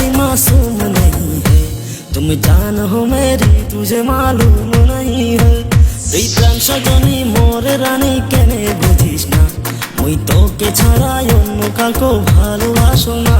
कोई मासूम नहीं है, तुम जान हो मेरी तुझे मालूम नहीं है। তুই প্রাণ সজনী মোর রানী কেনে বুঝিস না, মুই তোকে ছাড়া অন্য কাউকে ভালোবাসো না।